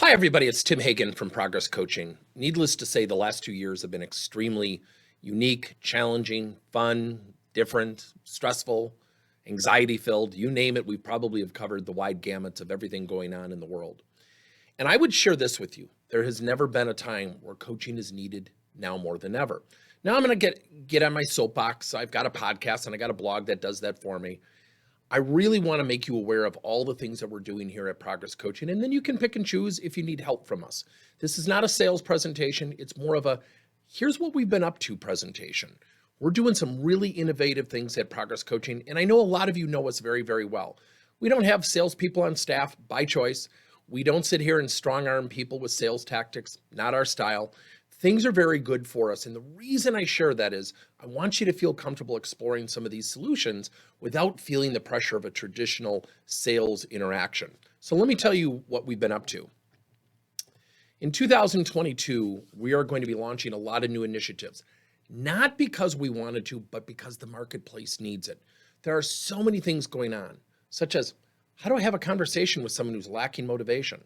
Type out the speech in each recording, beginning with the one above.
Hi, everybody. It's Tim Hagen from Progress Coaching. Needless to say, the last 2 years have been extremely unique, challenging, fun, different, stressful, anxiety filled. You name it, we probably have covered the wide gamut of everything going on in the world. And I would share this with you. There has never been a time where coaching is needed now more than ever. Now I'm going to get on my soapbox. I've got a podcast and I got a blog that does that for me. I really want to make you aware of all the things that we're doing here at Progress Coaching, and then you can pick and choose if you need help from us. This is not a sales presentation. It's more of a, here's what we've been up to presentation. We're doing some really innovative things at Progress Coaching, and I know a lot of you know us very, very well. We don't have salespeople on staff by choice. We don't sit here and strong arm people with sales tactics, not our style. Things are very good for us. And the reason I share that is I want you to feel comfortable exploring some of these solutions without feeling the pressure of a traditional sales interaction. So let me tell you what we've been up to. In 2022, we are going to be launching a lot of new initiatives, not because we wanted to, but because the marketplace needs it. There are so many things going on, such as how do I have a conversation with someone who's lacking motivation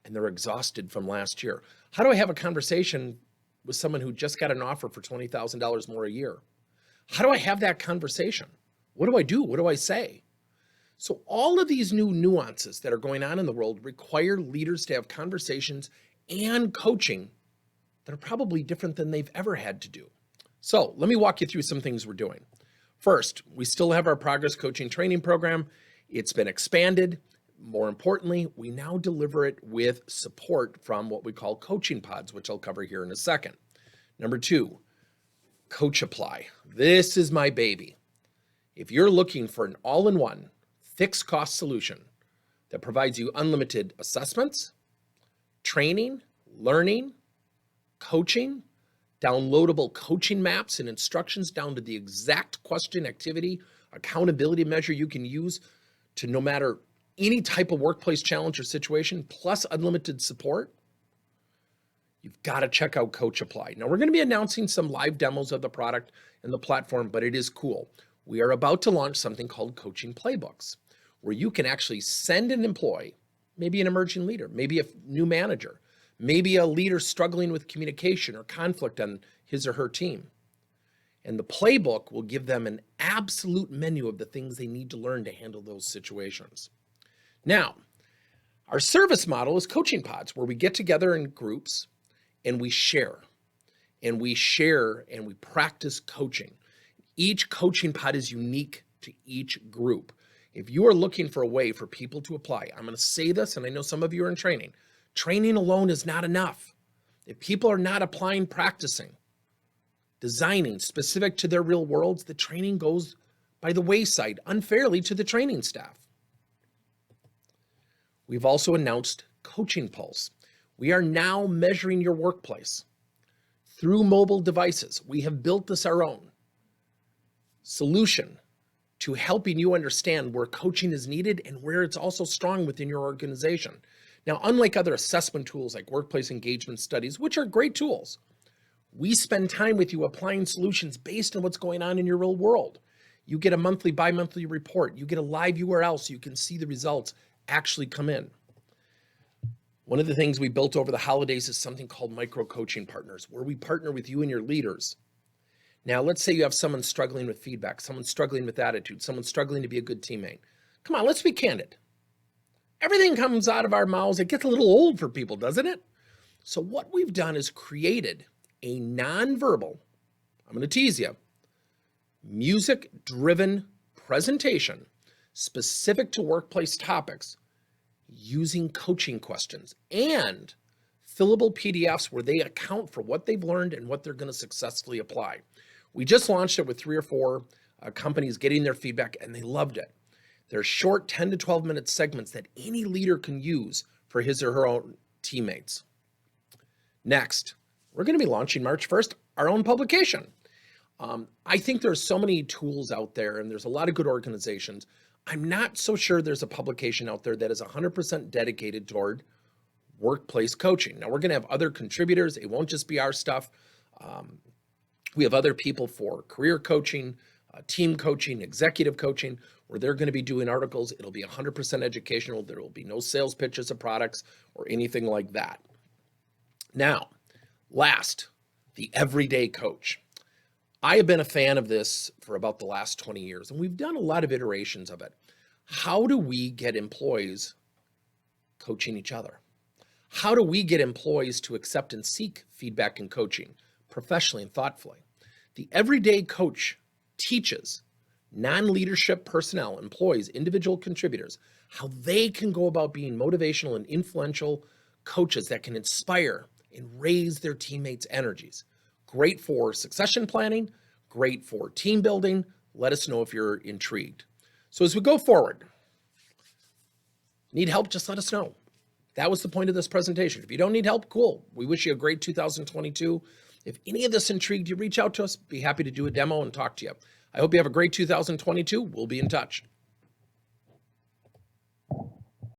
and they're exhausted from last year? How do I have a conversation with someone who just got an offer for $20,000 more a year? How do I have that conversation? What do I do? What do I say? So all of these new nuances that are going on in the world require leaders to have conversations and coaching that are probably different than they've ever had to do. So let me walk you through some things we're doing. First, we still have our Progress Coaching training program. It's been expanded. More importantly, we now deliver it with support from what we call coaching pods, which I'll cover here in a second. Number two, Coach Apply. This is my baby. If you're looking for an all-in-one fixed cost solution that provides you unlimited assessments, training, learning, coaching, downloadable coaching maps and instructions down to the exact question, activity, accountability measure you can use to no matter any type of workplace challenge or situation, plus unlimited support, you've got to check out Coach Apply. Now, we're going to be announcing some live demos of the product and the platform, but it is cool. We are about to launch something called Coaching Playbooks, where you can actually send an employee, maybe an emerging leader, maybe a new manager, maybe a leader struggling with communication or conflict on his or her team. And the playbook will give them an absolute menu of the things they need to learn to handle those situations. Now, our service model is coaching pods, where we get together in groups and we share and we practice coaching. Each coaching pod is unique to each group. If you are looking for a way for people to apply, I'm going to say this, and I know some of you are in training. Training alone is not enough. If people are not applying, practicing, designing specific to their real worlds, the training goes by the wayside unfairly to the training staff. We've also announced Coaching Pulse. We are now measuring your workplace through mobile devices. We have built this our own solution to helping you understand where coaching is needed and where it's also strong within your organization. Now, unlike other assessment tools like workplace engagement studies, which are great tools, we spend time with you applying solutions based on what's going on in your real world. You get a monthly, bi-monthly report. You get a live URL so you can see the results actually come in. One of the things we built over the holidays is something called micro coaching partners, where we partner with you and your leaders. Now, let's say you have someone struggling with feedback, someone struggling with attitude, someone struggling to be a good teammate. Come on, let's be candid. Everything comes out of our mouths. It gets a little old for people, doesn't it? So what we've done is created a nonverbal, I'm going to tease you, music-driven presentation specific to workplace topics using coaching questions and fillable PDFs where they account for what they've learned and what they're going to successfully apply. We just launched it with 3 or 4 companies getting their feedback, and they loved it. They're short 10 to 12 minute segments that any leader can use for his or her own teammates. Next, we're going to be launching March 1st, our own publication. I think there's so many tools out there and there's a lot of good organizations. I'm not so sure there's a publication out there that is 100% dedicated toward workplace coaching. Now, we're going to have other contributors. It won't just be our stuff. We have other people for career coaching, team coaching, executive coaching. where they're going to be doing articles. It'll be 100% educational. There will be no sales pitches of products or anything like that. Now, last, the everyday coach. I have been a fan of this for about the last 20 years, and we've done a lot of iterations of it. How do we get employees coaching each other? How do we get employees to accept and seek feedback and coaching professionally and thoughtfully? The everyday coach teaches non-leadership personnel, employees, individual contributors, how they can go about being motivational and influential coaches that can inspire and raise their teammates' energies. Great for succession planning, great for team building. Let us know if you're intrigued. So as we go forward, need help, just let us know. That was the point of this presentation. If you don't need help, cool. We wish you a great 2022. If any of this intrigued you, reach out to us. Be happy to do a demo and talk to you. I hope you have a great 2022. We'll be in touch.